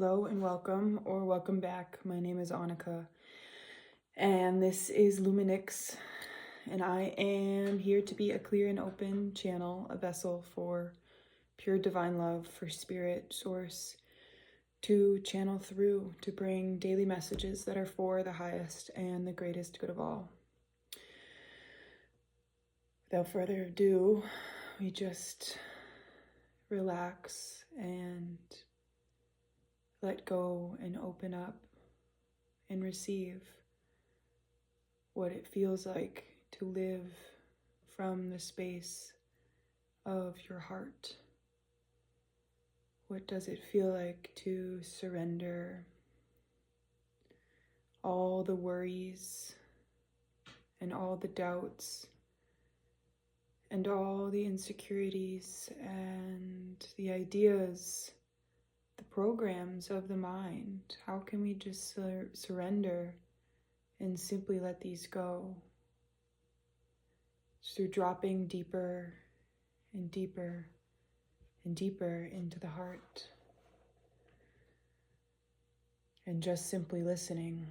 Hello and welcome, or welcome back. My name is Annika, and this is Luminix, and I am here to be a clear and open channel, a vessel for pure divine love, for spirit source to channel through, to bring daily messages that are for the highest and the greatest good of all. Without further ado, we just relax and let go and open up and receive what it feels like to live from the space of your heart. What does it feel like to surrender all the worries and all the doubts and all the insecurities and the ideas, the programs of the mind? How can we just surrender and simply let these go? Just through dropping deeper and deeper and deeper into the heart. And just simply listening.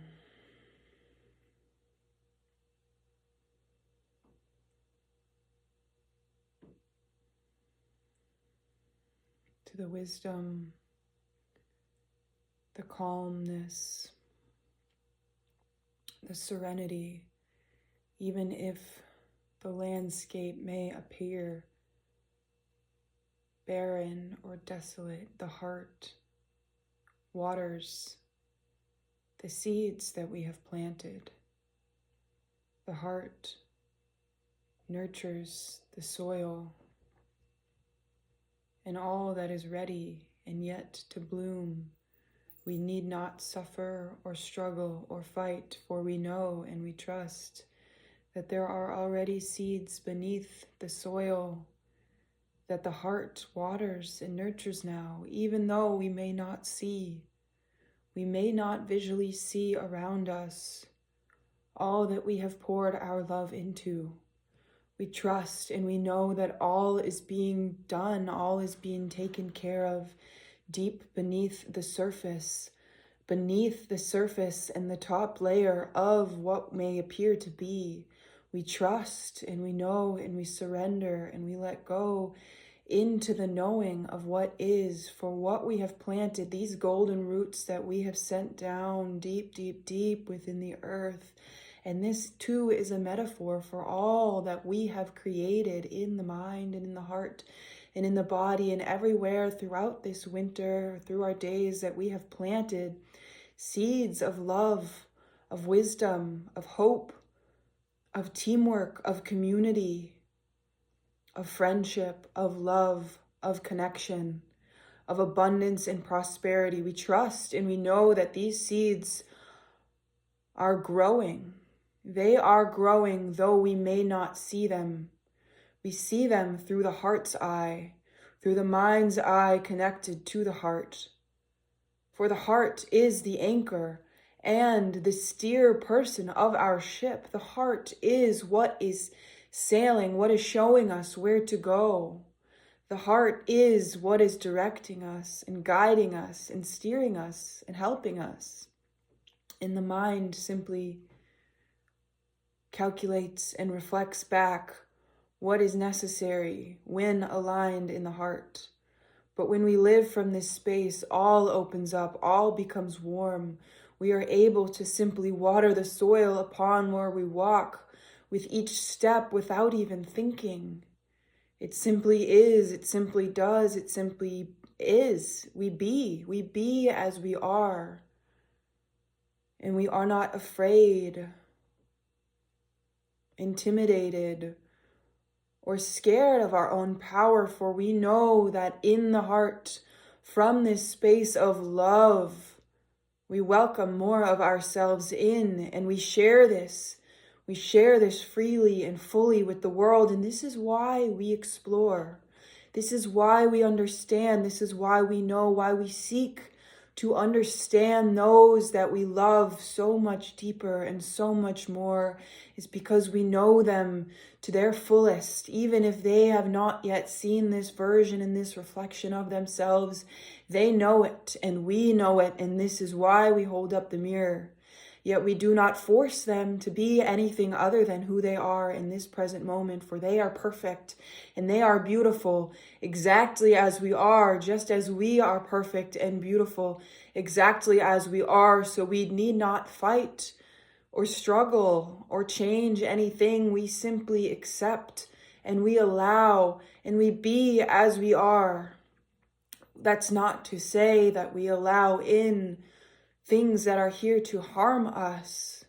To the wisdom, the calmness, the serenity, even if the landscape may appear barren or desolate, the heart waters the seeds that we have planted. The heart nurtures the soil and all that is ready and yet to bloom. We need not suffer or struggle or fight, for we know and we trust that there are already seeds beneath the soil that the heart waters and nurtures now, even though we may not see. We may not visually see around us all that we have poured our love into. We trust and we know that all is being done, all is being taken care of deep beneath the surface and the top layer of what may appear to be. We trust and we know and we surrender and we let go into the knowing of what is, for what we have planted, these golden roots that we have sent down deep, deep, deep within the earth. And this too is a metaphor for all that we have created in the mind and in the heart and in the body and everywhere throughout this winter, through our days, that we have planted seeds of love, of wisdom, of hope, of teamwork, of community, of friendship, of love, of connection, of abundance and prosperity. We trust and we know that these seeds are growing. They are growing, though we may not see them. We see them through the heart's eye, through the mind's eye connected to the heart. For the heart is the anchor and the steer person of our ship. The heart is what is sailing, what is showing us where to go. The heart is what is directing us and guiding us and steering us and helping us. And the mind simply calculates and reflects back what is necessary when aligned in the heart. But when we live from this space, all opens up, all becomes warm. We are able to simply water the soil upon where we walk with each step without even thinking. It simply is, it simply does, it simply is. We be as we are. And we are not afraid, intimidated, or scared of our own power, for we know that in the heart, from this space of love, we welcome more of ourselves in, and we share this. We share this freely and fully with the world, and this is why we explore. This is why we understand. This is why we know, why we seek to understand those that we love so much deeper and so much more, is because we know them to their fullest, even if they have not yet seen this version and this reflection of themselves. They know it and we know it, and this is why we hold up the mirror. Yet we do not force them to be anything other than who they are in this present moment, for they are perfect and they are beautiful exactly as we are, just as we are perfect and beautiful exactly as we are. So we need not fight or struggle or change anything. We simply accept and we allow and we be as we are. That's not to say that we allow in things that are here to harm us.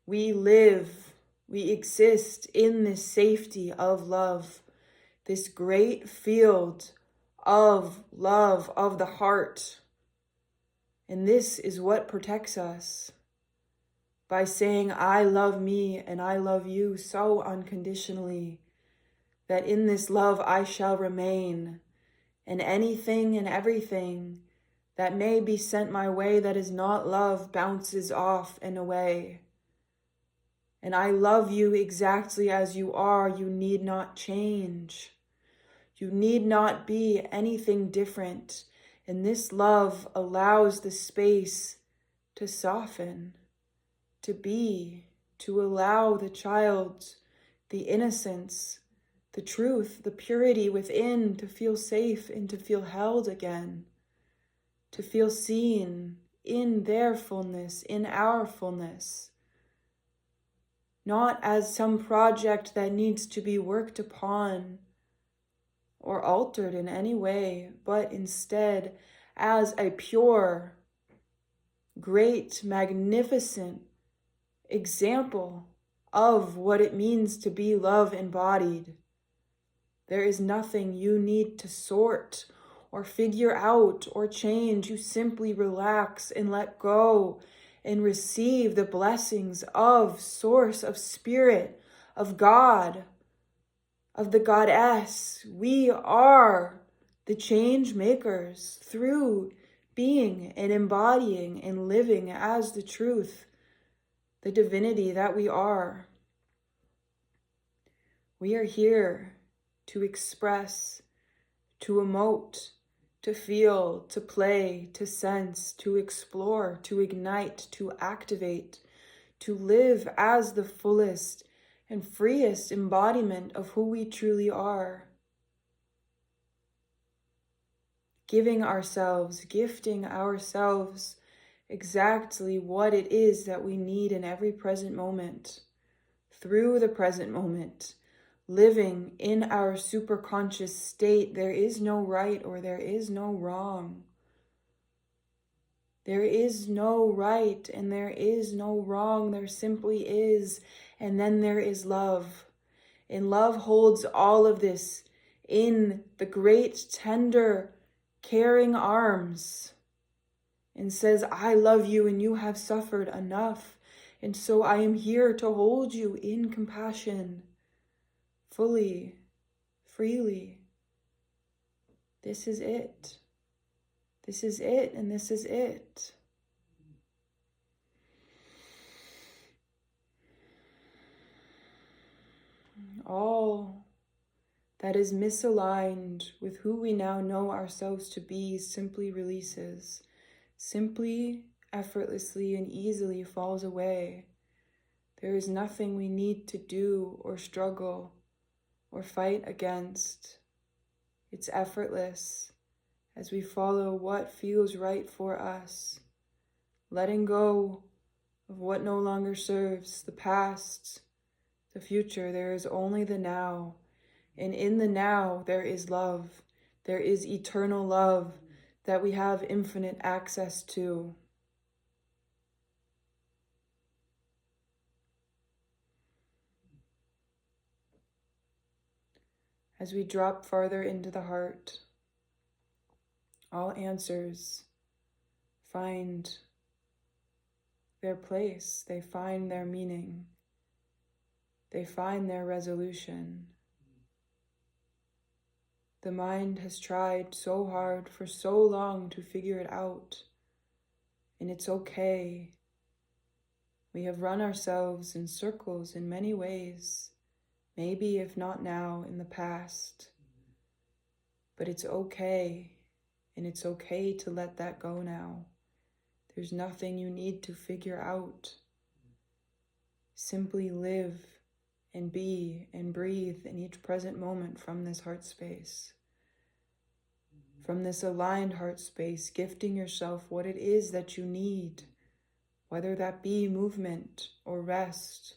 We live, we exist in this safety of love, this great field of love of the heart. And this is what protects us. By saying, I love me and I love you so unconditionally, that in this love I shall remain, and anything and everything that may be sent my way that is not love bounces off and away. And I love you exactly as you are. You need not change. You need not be anything different. And this love allows the space to soften, to be, to allow the child, the innocence, the truth, the purity within to feel safe and to feel held again, to feel seen in their fullness, in our fullness. Not as some project that needs to be worked upon or altered in any way, but instead as a pure, great, magnificent example of what it means to be love embodied. There is nothing you need to sort or figure out or change. You simply relax and let go and receive the blessings of Source, of Spirit, of God, of the Goddess. We are the change makers through being and embodying and living as the truth, the divinity that we are. We are here to express, to emote, to feel, to play, to sense, to explore, to ignite, to activate, to live as the fullest and freest embodiment of who we truly are. Giving ourselves, gifting ourselves exactly what it is that we need in every present moment, through the present moment. Living in our superconscious state, there is no right or there is no wrong. There is no right and there is no wrong. There simply is. And then there is love. And love holds all of this in the great, tender, caring arms and says, I love you and you have suffered enough. And so I am here to hold you in compassion. Fully, freely. This is it. This is it, and this is it. All that is misaligned with who we now know ourselves to be simply releases, simply, effortlessly, and easily falls away. There is nothing we need to do or struggle or fight against. It's effortless as we follow what feels right for us, letting go of what no longer serves, the past, the future. There is only the now, and in the now there is love. There is eternal love that we have infinite access to. As we drop farther into the heart, all answers find their place, they find their meaning, they find their resolution. The mind has tried so hard for so long to figure it out, and it's okay. We have run ourselves in circles in many ways, maybe if not now, in the past. But it's okay. And it's okay to let that go now. There's nothing you need to figure out. Simply live and be and breathe in each present moment from this heart space. From this aligned heart space, gifting yourself what it is that you need, whether that be movement or rest,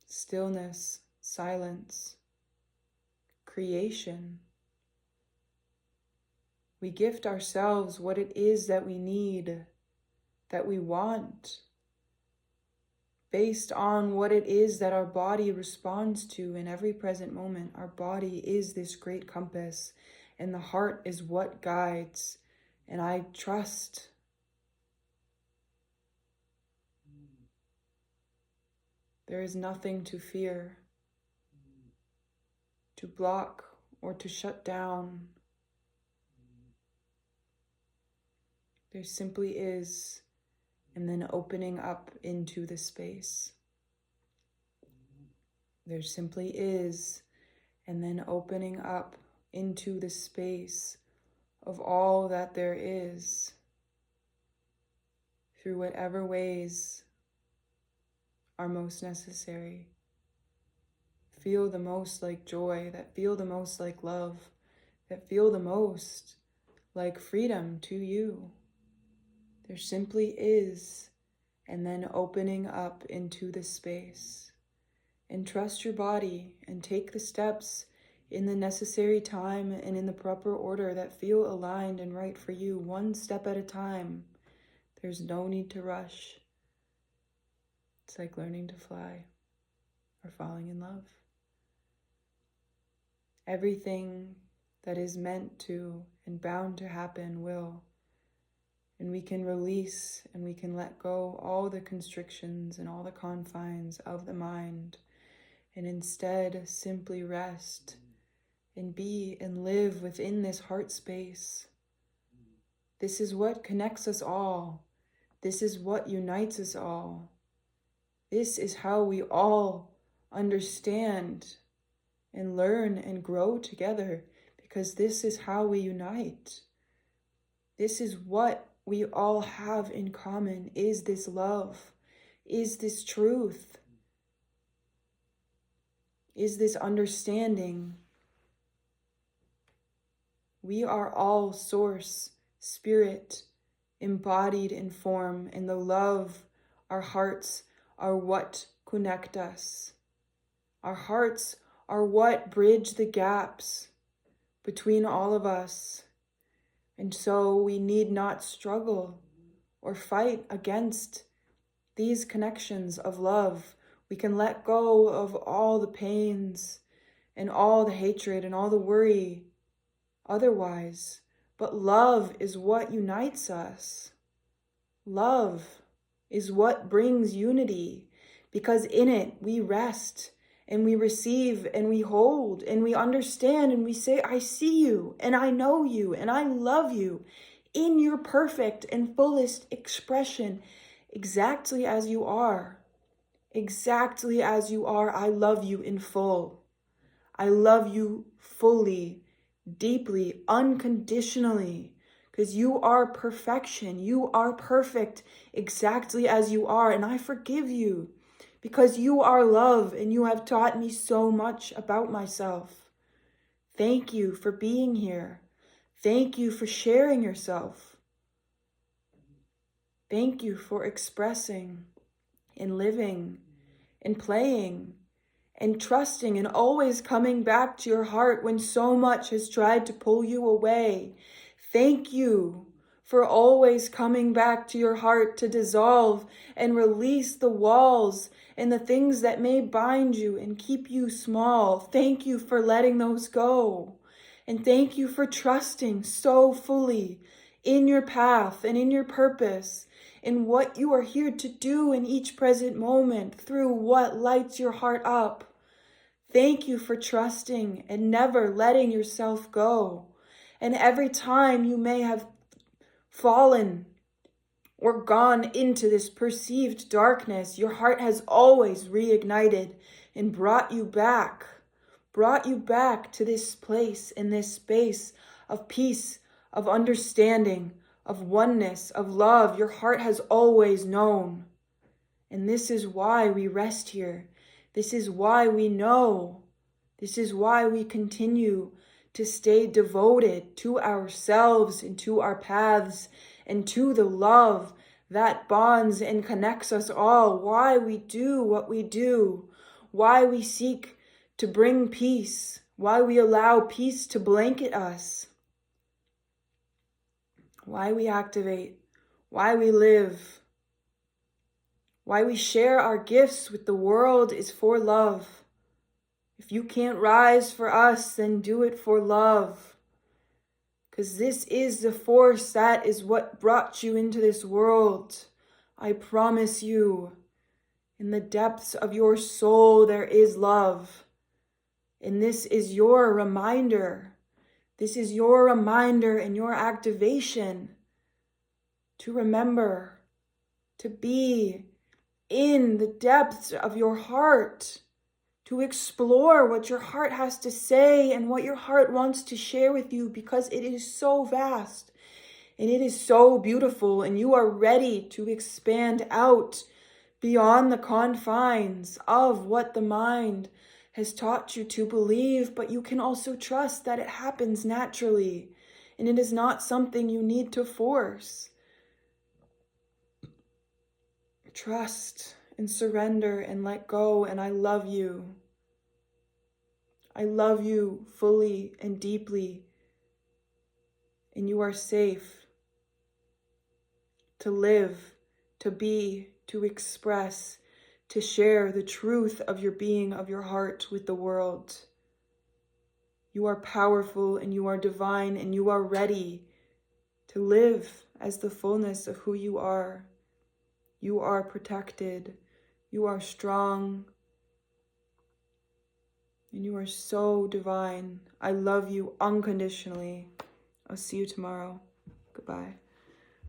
stillness, silence, creation. We gift ourselves what it is that we need, that we want, based on what it is that our body responds to in every present moment. Our body is this great compass, and the heart is what guides. And I trust. There is nothing to fear, to block, or to shut down. There simply is, and then opening up into the space. There simply is, and then opening up into the space of all that there is, through whatever ways are most necessary. Feel the most like joy, that feel the most like love, that feel the most like freedom to you. There simply is, and then opening up into the space. And trust your body and take the steps in the necessary time and in the proper order that feel aligned and right for you, one step at a time. There's no need to rush. It's like learning to fly or falling in love. Everything that is meant to and bound to happen will. And we can release and we can let go all the constrictions and all the confines of the mind, and instead simply rest and be and live within this heart space. This is what connects us all. This is what unites us all. This is how we all understand and learn and grow together, because this is how we unite. This is what we all have in common, is this love, is this truth, is this understanding. We are all source, spirit, embodied in form, and the love, our hearts are what connect us. Our hearts are what bridge the gaps between all of us. And so we need not struggle or fight against these connections of love. We can let go of all the pains and all the hatred and all the worry otherwise. But love is what unites us. Love is what brings unity, because in it we rest and we receive and we hold and we understand and we say, I see you and I know you and I love you in your perfect and fullest expression, exactly as you are. Exactly as you are, I love you in full. I love you fully, deeply, unconditionally, because you are perfection. You are perfect exactly as you are, and I forgive you because you are love and you have taught me so much about myself. Thank you for being here. Thank you for sharing yourself. Thank you for expressing and living and playing and trusting and always coming back to your heart when so much has tried to pull you away. Thank you for always coming back to your heart to dissolve and release the walls and the things that may bind you and keep you small. Thank you for letting those go. And thank you for trusting so fully in your path and in your purpose, in what you are here to do in each present moment, through what lights your heart up. Thank you for trusting and never letting yourself go. And every time you may have fallen or gone into this perceived darkness, your heart has always reignited and brought you back to this place and this space of peace, of understanding, of oneness, of love your heart has always known. And this is why we rest here. This is why we know. This is why we continue to stay devoted to ourselves and to our paths and to the love that bonds and connects us all. Why we do what we do. Why we seek to bring peace. Why we allow peace to blanket us. Why we activate. Why we live. Why we share our gifts with the world is for love. If you can't rise for us, then do it for love. Because this is the force that is what brought you into this world. I promise you, in the depths of your soul, there is love. And this is your reminder. This is your reminder and your activation to remember, to be in the depths of your heart, to explore what your heart has to say and what your heart wants to share with you, because it is so vast and it is so beautiful, and you are ready to expand out beyond the confines of what the mind has taught you to believe. But you can also trust that it happens naturally and it is not something you need to force. Trust and surrender and let go. And I love you. I love you fully and deeply. And you are safe to live, to be, to express, to share the truth of your being, of your heart with the world. You are powerful and you are divine and you are ready to live as the fullness of who you are. You are protected. You are strong. And you are so divine. I love you unconditionally. I'll see you tomorrow. Goodbye.